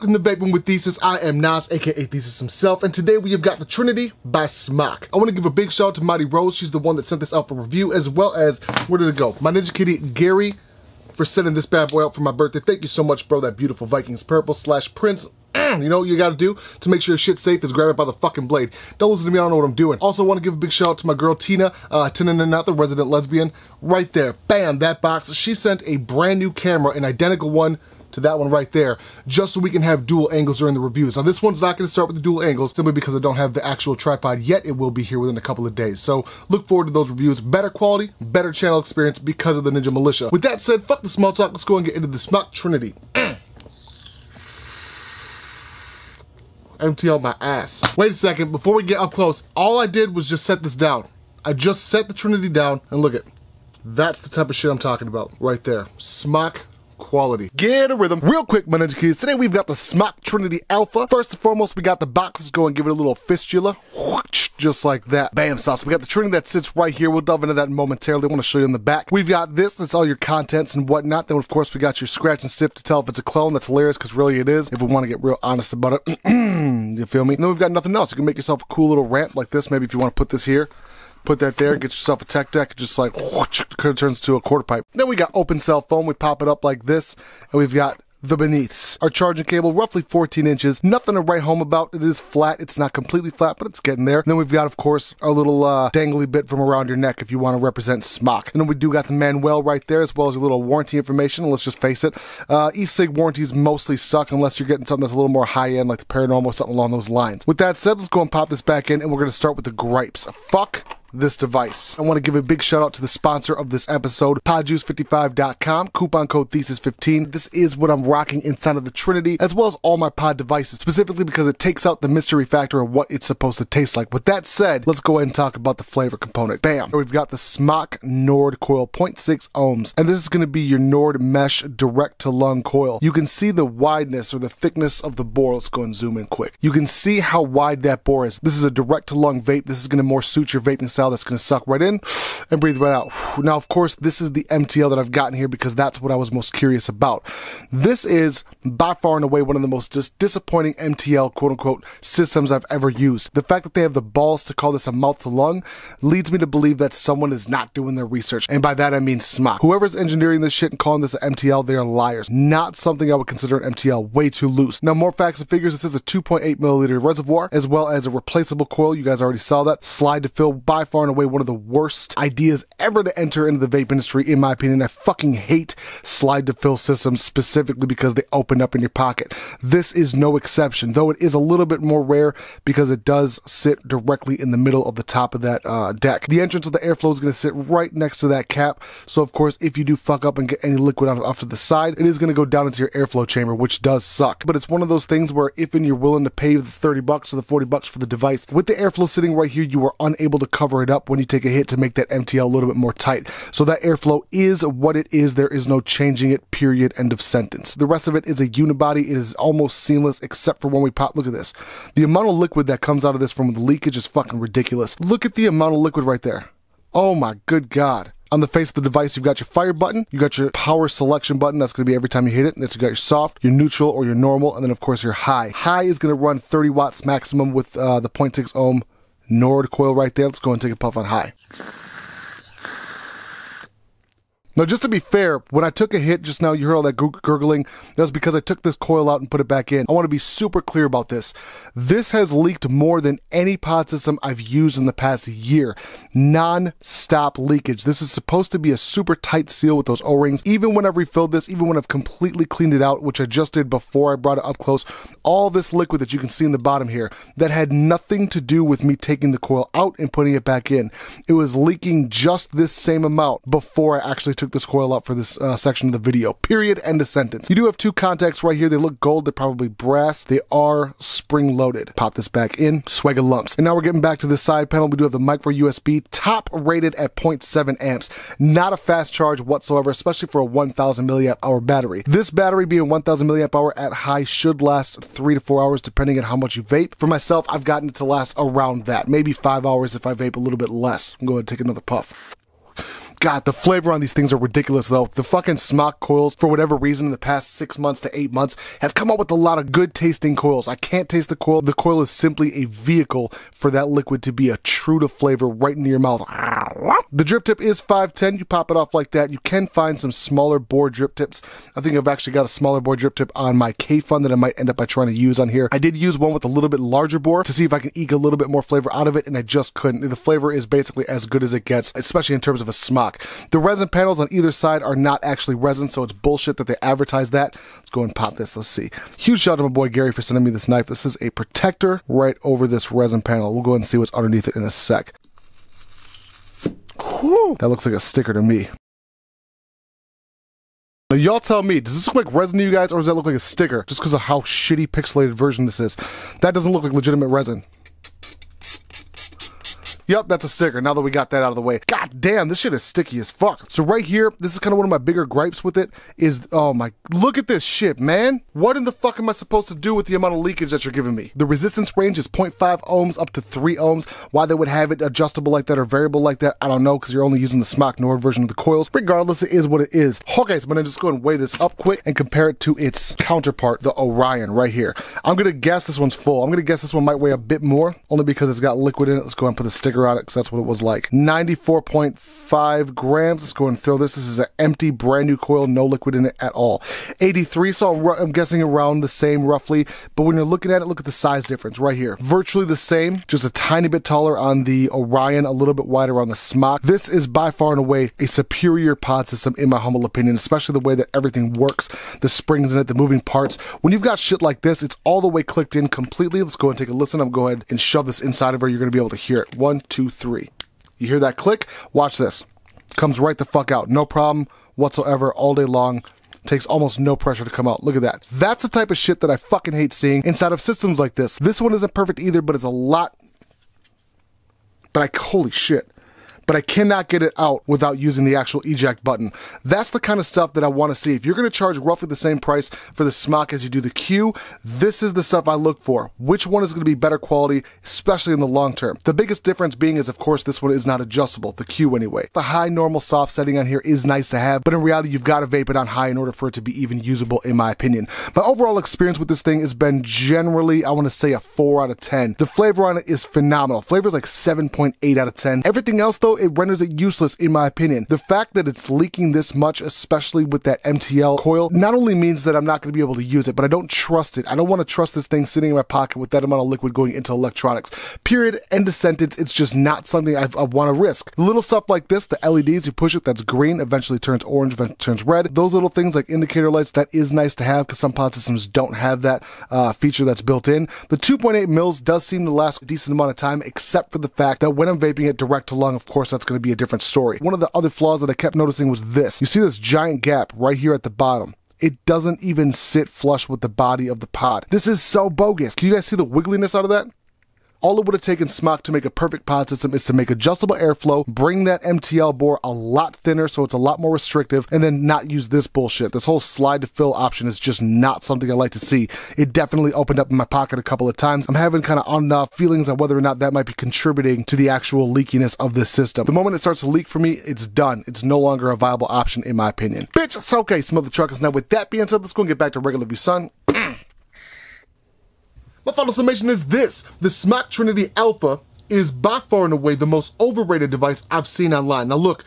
Welcome to Vaping with Thesis. I am Nas, aka Thesis himself, and today we have got the Trinity by Smok. I want to give a big shout out to Mighty Rose. She's the one that sent this out for review, as well as, where did it go? My Ninja Kitty Gary for sending this bad boy out for my birthday. Thank you so much, bro. That beautiful Vikings purple / Prince. You know what you gotta do to make sure your shit's safe is grab it by the fucking blade. Don't listen to me, I don't know what I'm doing. Also want to give a big shout out to my girl Tina, the resident lesbian. Right there, bam, that box. She sent a brand new camera, an identical one to that one right there, just so we can have dual angles during the reviews. Now this one's not going to start with the dual angles simply because I don't have the actual tripod yet. It will be here within a couple of days. So look forward to those reviews. Better quality, better channel experience because of the NinjaMilitia. With that said, fuck the small talk. Let's go and get into the Smok Trinity. MTL my ass. Wait a second, before we get up close, all I did was just set this down. I just set the Trinity down, and look at, that's the type of shit I'm talking about right there. Smok quality. Get a rhythm. Real quick, my Ninja Kitties. Today we've got the Smok Trinity Alpha. First and foremost, we got the box. Let's go and give it a little fistula. Just like that. Bam, sauce. We got the Trinity that sits right here. We'll delve into that momentarily. I want to show you in the back. We've got this. That's all your contents and whatnot. Then, of course, we got your scratch and sift to tell if it's a clone. That's hilarious because really it is. If we want to get real honest about it. You feel me? And then we've got nothing else. You can make yourself a cool little ramp like this. Maybe if you want to put this here. Put that there, get yourself a tech deck, just like turns to a quarter pipe. Then we got open cell phone, we pop it up like this, and we've got the beneaths. Our charging cable, roughly 14 inches. Nothing to write home about. It is flat. It's not completely flat, but it's getting there. And then we've got, of course, our little dangly bit from around your neck if you want to represent Smok. And then we do got the manual right there, as well as a little warranty information. Let's just face it. E-cig warranties mostly suck unless you're getting something that's a little more high-end, like the paranormal, something along those lines. With that said, let's go and pop this back in, and we're going to start with the gripes. Fuck this device. I want to give a big shout out to the sponsor of this episode, podjuice55.com, coupon code Thesis15. This is what I'm rocking inside of the Trinity, as well as all my pod devices, specifically because it takes out the mystery factor of what it's supposed to taste like. With that said, let's go ahead and talk about the flavor component. Bam! We've got the Smok Nord coil, 0.6 ohms, and this is going to be your Nord mesh direct to lung coil. You can see the wideness or the thickness of the bore. Let's go and zoom in quick. You can see how wide that bore is. This is a direct to lung vape. This is going to more suit your vaping style. That's going to suck right in and breathe right out. Now, of course, this is the MTL that I've gotten here because that's what I was most curious about. This is by far and away one of the most disappointing MTL quote-unquote systems I've ever used. The fact that they have the balls to call this a mouth-to-lung leads me to believe that someone is not doing their research. And by that I mean Smok. Whoever's engineering this shit and calling this an MTL, they are liars. Not something I would consider an MTL. Way too loose. Now, more facts and figures. This is a 2.8 milliliter reservoir, as well as a replaceable coil. You guys already saw that. Slide to fill, by far and away one of the worst ideas ever to enter into the vape industry, in my opinion. I fucking hate slide to fill systems specifically because they open up in your pocket. This is no exception, though it is a little bit more rare because it does sit directly in the middle of the top of that deck. The entrance of the airflow is going to sit right next to that cap, so of course if you do fuck up and get any liquid off to the side, it is going to go down into your airflow chamber, which does suck. But it's one of those things where if and you're willing to pay the 30 bucks or the 40 bucks for the device, with the airflow sitting right here, you are unable to cover it up when you take a hit to make that MTL a little bit more tight. So that airflow is what it is. There is no changing it, period, end of sentence. The rest of it is a unibody. It is almost seamless except for when we pop. Look at this. The amount of liquid that comes out of this from the leakage is fucking ridiculous. Look at the amount of liquid right there. Oh my good God. On the face of the device, you've got your fire button, you got your power selection button, that's going to be every time you hit it, and then you got your soft, your neutral, or your normal, and then of course your high. High is going to run 30 watts maximum with the 0.6 ohm Nord coil right there. Let's go and take a puff on high. Now, just to be fair, when I took a hit just now, you heard all that gurgling. That was because I took this coil out and put it back in. I want to be super clear about this. This has leaked more than any pod system I've used in the past year. Non-stop leakage. This is supposed to be a super tight seal with those O-rings. Even when I've refilled this, even when I've completely cleaned it out, which I just did before I brought it up close, all this liquid that you can see in the bottom here, that had nothing to do with me taking the coil out and putting it back in. It was leaking just this same amount before I actually took this coil out for this section of the video. Period. End of sentence. You do have two contacts right here. They look gold. They're probably brass. They are spring loaded. Pop this back in. Swag of lumps. And now we're getting back to the side panel. We do have the micro USB, top rated at 0.7 amps. Not a fast charge whatsoever, especially for a 1000 milliamp hour battery. This battery being 1000 milliamp hour at high should last 3 to 4 hours depending on how much you vape. For myself, I've gotten it to last around that. Maybe 5 hours if I vape a little bit less. I'm going to take another puff. God, the flavor on these things are ridiculous though. The fucking Smok coils, for whatever reason, in the past 6 months to 8 months, have come up with a lot of good tasting coils. I can't taste the coil. The coil is simply a vehicle for that liquid to be a true to flavor right into your mouth. The drip tip is 510. You pop it off like that. You can find some smaller bore drip tips. I think I've actually got a smaller bore drip tip on my K-Fun that I might end up by trying to use on here. I did use one with a little bit larger bore to see if I can eke a little bit more flavor out of it, and I just couldn't. The flavor is basically as good as it gets, especially in terms of a Smok. The resin panels on either side are not actually resin, so it's bullshit that they advertise that. Let's go and pop this. Let's see. Huge shout out to my boy Gary for sending me this knife. This is a protector right over this resin panel. We'll go ahead and see what's underneath it in a sec. Whew, that looks like a sticker to me. Now y'all tell me, does this look like resin to you guys, or does that look like a sticker? Just because of how shitty pixelated version this is. That doesn't look like legitimate resin. Yep, that's a sticker, now that we got that out of the way. God damn, this shit is sticky as fuck. So right here, this is kind of one of my bigger gripes with it, is, oh my, look at this shit, man. What in the fuck am I supposed to do with the amount of leakage that you're giving me? The resistance range is 0.5 ohms up to 3 ohms. Why they would have it adjustable like that or variable like that, I don't know, because you're only using the Smok Nord version of the coils. Regardless, it is what it is. Okay, so I'm gonna just go and weigh this up quick and compare it to its counterpart, the Orion, right here. I'm gonna guess this one's full. I'm gonna guess this one might weigh a bit more, only because it's got liquid in it. Let's go and put the sticker on it, because that's what it was like. 94.5 grams. Let's go and throw this. This is an empty, brand new coil, no liquid in it at all. 83, so I'm guessing around the same roughly, but when you're looking at it, look at the size difference right here. Virtually the same, just a tiny bit taller on the Orion, a little bit wider on the Smok. This is by far and away a superior pod system in my humble opinion, especially the way that everything works, the springs in it, the moving parts. When you've got shit like this, it's all the way clicked in completely. Let's go and take a listen. I'm going to go ahead and shove this inside of her. You're going to be able to hear it. 1, 2, 3. You hear that click? Watch this. Comes right the fuck out. No problem whatsoever all day long. Takes almost no pressure to come out. Look at that. That's the type of shit that I fucking hate seeing inside of systems like this. This one isn't perfect either, but it's a lot. But holy shit. But I cannot get it out without using the actual eject button. That's the kind of stuff that I want to see. If you're going to charge roughly the same price for the Smok as you do the Q, this is the stuff I look for. Which one is going to be better quality, especially in the long term? The biggest difference being is, of course, this one is not adjustable, the Q anyway. The high, normal, soft setting on here is nice to have, but in reality, you've got to vape it on high in order for it to be even usable, in my opinion. My overall experience with this thing has been generally, I want to say, a 4 out of 10. The flavor on it is phenomenal. Flavor is like 7.8 out of 10. Everything else, though, it renders it useless in my opinion. The fact that it's leaking this much, especially with that MTL coil, not only means that I'm not going to be able to use it, but I don't trust it. I don't want to trust this thing sitting in my pocket with that amount of liquid going into electronics. Period. End of sentence. It's just not something I want to risk. Little stuff like this, the LEDs, you push it, that's green, eventually turns orange, eventually turns red. Those little things like indicator lights, that is nice to have because some pod systems don't have that feature that's built in. The 2.8 mils does seem to last a decent amount of time, except for the fact that when I'm vaping it direct to lung, of course, that's going to be a different story. One of the other flaws that I kept noticing was this. You see this giant gap right here at the bottom. It doesn't even sit flush with the body of the pod. This is so bogus. Can you guys see the wiggliness out of that? All it would have taken Smok to make a perfect pod system is to make adjustable airflow, bring that MTL bore a lot thinner so it's a lot more restrictive, and then not use this bullshit. This whole slide to fill option is just not something I like to see. It definitely opened up in my pocket a couple of times. I'm having kind of on and off feelings on whether or not that might be contributing to the actual leakiness of this system. The moment it starts to leak for me, it's done. It's no longer a viable option in my opinion. Bitch, it's okay, smell the truckers. Now with that being said, let's go and get back to regular view, son. My final summation is this. The Smok Trinity Alpha is by far and away the most overrated device I've seen online. Now look,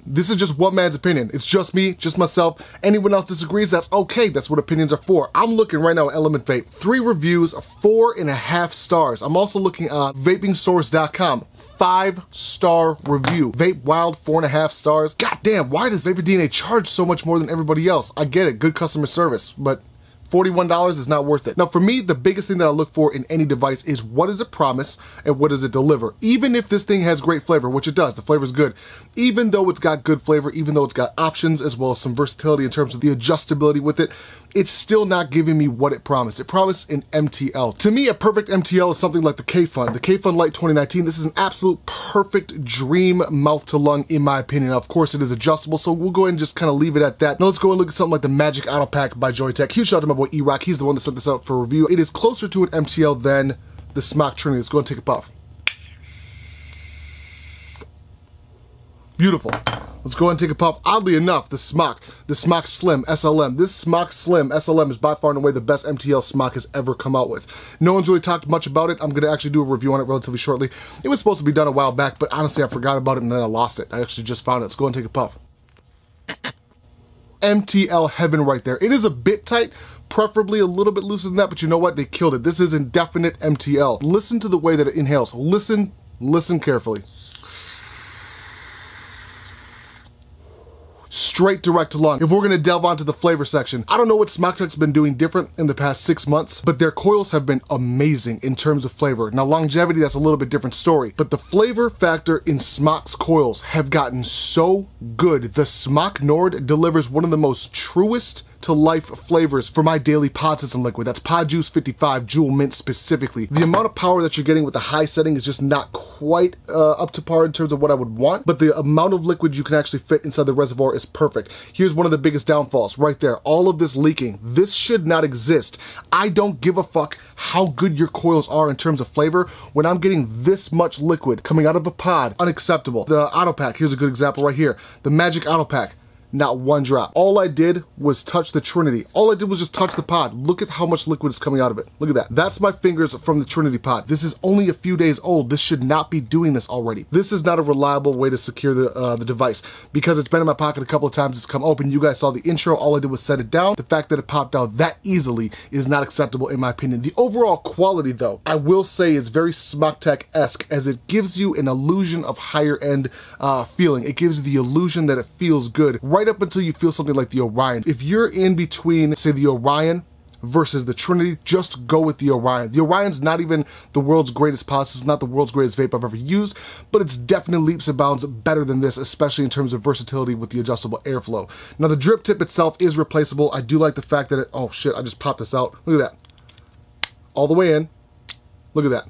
this is just one man's opinion. It's just me, just myself. Anyone else disagrees, that's okay. That's what opinions are for. I'm looking right now at Element Vape. 3 reviews, 4.5 stars. I'm also looking at VapingSource.com. 5-star review. Vape Wild, 4.5 stars. God damn, why does VapingDNA charge so much more than everybody else? I get it, good customer service, but $41 is not worth it. Now for me, the biggest thing that I look for in any device is what does it promise and what does it deliver? Even if this thing has great flavor, which it does, the flavor is good. Even though it's got good flavor, even though it's got options as well as some versatility in terms of the adjustability with it, it's still not giving me what it promised. It promised an MTL. To me, a perfect MTL is something like the K-Fun. The K-Fun Lite 2019, this is an absolute perfect dream mouth to lung in my opinion. Now, of course, it is adjustable, so we'll go ahead and just kind of leave it at that. Now let's go and look at something like the Magic Auto Pack by Joytech. Huge shout out to my boy E-Rock. He's the one that sent this out for review. It is closer to an MTL than the Smok Trinity. Let's go and take a puff. Beautiful. Let's go ahead and take a puff. Oddly enough, the Smok Slim SLM, this Smok Slim SLM is by far and away the best MTL Smok has ever come out with. No one's really talked much about it. I'm going to actually do a review on it relatively shortly. It was supposed to be done a while back, but honestly I forgot about it and then I lost it. I actually just found it. Let's go ahead and take a puff. MTL heaven right there. It is a bit tight, preferably a little bit looser than that, but you know what? They killed it. This is indefinite MTL. Listen to the way that it inhales. Listen carefully. Straight direct to lung. If we're gonna delve onto the flavor section, I don't know what SmokTech's been doing different in the past 6 months, but their coils have been amazing in terms of flavor. Now longevity, that's a little bit different story, but the flavor factor in Smok's coils have gotten so good. The Smok Nord delivers one of the most truest to life flavors for my daily pod system liquid. That's Pod Juice 55 Jewel Mint specifically. The amount of power that you're getting with the high setting is just not quite up to par in terms of what I would want, but the amount of liquid you can actually fit inside the reservoir is perfect. Here's one of the biggest downfalls right there. All of this leaking. This should not exist. I don't give a fuck how good your coils are in terms of flavor. When I'm getting this much liquid coming out of a pod, unacceptable. The auto pack, here's a good example right here. The Magic auto pack. Not one drop. All I did was touch the Trinity. All I did was just touch the pod. Look at how much liquid is coming out of it. Look at that. That's my fingers from the Trinity pod. This is only a few days old. This should not be doing this already. This is not a reliable way to secure the device because it's been in my pocket a couple of times. It's come open. You guys saw the intro. All I did was set it down. The fact that it popped out that easily is not acceptable in my opinion. The overall quality though, I will say is very SmokTech-esque as it gives you an illusion of higher end feeling. It gives you the illusion that it feels good right up until you feel something like the Orion. If you're in between, say, the Orion versus the Trinity, just go with the Orion. The Orion's not even the world's greatest pod system, not the world's greatest vape I've ever used, but it's definitely leaps and bounds better than this, especially in terms of versatility with the adjustable airflow. Now the drip tip itself is replaceable. I do like the fact that it, oh shit, I just popped this out. Look at that. All the way in. Look at that.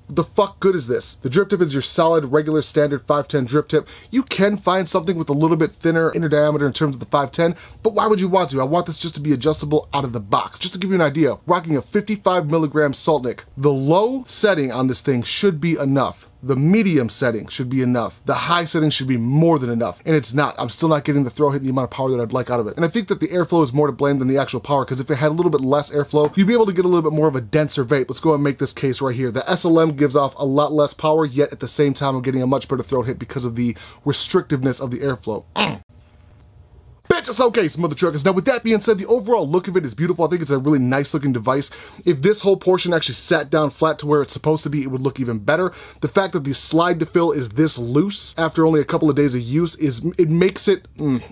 The fuck good is this? The drip tip is your solid, regular, standard 510 drip tip. You can find something with a little bit thinner inner diameter in terms of the 510, but why would you want to? I want this just to be adjustable out of the box. Just to give you an idea, rocking a 55 milligram salt nick. The low setting on this thing should be enough. The medium setting should be enough. The high setting should be more than enough, and it's not. I'm still not getting the throw hit and the amount of power that I'd like out of it. And I think that the airflow is more to blame than the actual power, because if it had a little bit less airflow, you'd be able to get a little bit more of a denser vape. Let's go ahead and make this case right here. The SLM gives off a lot less power, yet at the same time I'm getting a much better throat hit because of the restrictiveness of the airflow. Bitch, it's okay, some other truckers. Now with that being said, the overall look of it is beautiful. I think it's a really nice looking device. If this whole portion actually sat down flat to where it's supposed to be, it would look even better. The fact that the slide to fill is this loose after only a couple of days of use it makes it,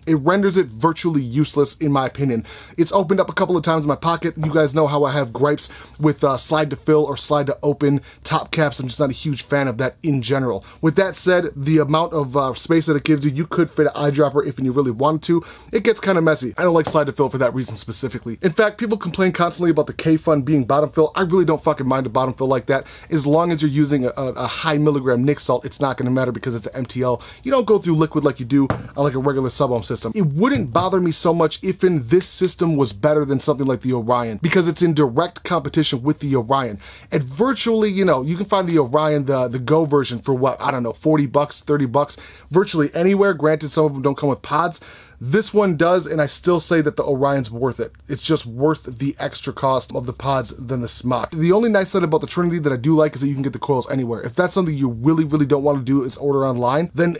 it renders it virtually useless in my opinion. It's opened up a couple of times in my pocket. You guys know how I have gripes with slide to fill or slide to open top caps. I'm just not a huge fan of that in general. With that said, the amount of space that it gives you, you could fit an eyedropper if you really wanted to. It gets kind of messy. I don't like slide to fill for that reason specifically. In fact, people complain constantly about the K-Fun being bottom fill. I really don't fucking mind a bottom fill like that. As long as you're using a high milligram nic salt, it's not going to matter because it's an MTL. You don't go through liquid like you do on like a regular sub-ohm system. It wouldn't bother me so much if in this system was better than something like the Orion, because it's in direct competition with the Orion. At virtually, you know, you can find the Orion, the Go version for what, I don't know, 40 bucks, 30 bucks, virtually anywhere. Granted, some of them don't come with pods. This one does, and I still say that the Orion's worth it. It's just worth the extra cost of the pods than the Smok. The only nice side about the Trinity that I do like is that you can get the coils anywhere. If that's something you really, really don't want to do is order online, then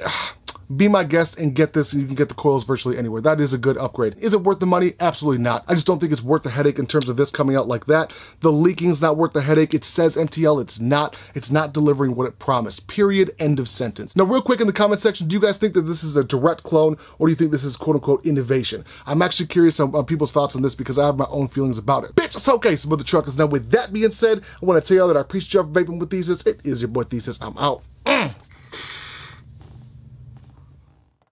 be my guest and get this, and you can get the coils virtually anywhere. That is a good upgrade. Is it worth the money? Absolutely not. I just don't think it's worth the headache in terms of this coming out like that. The leaking's not worth the headache. It says MTL. It's not. It's not delivering what it promised. Period. End of sentence. Now, real quick in the comment section, do you guys think that this is a direct clone, or do you think this is quote-unquote innovation? I'm actually curious on people's thoughts on this because I have my own feelings about it. Bitch, it's okay, some of the truckers. Now, with that being said, I want to tell y'all that I appreciate y'all for vaping with Thesis. It is your boy Thesis. I'm out.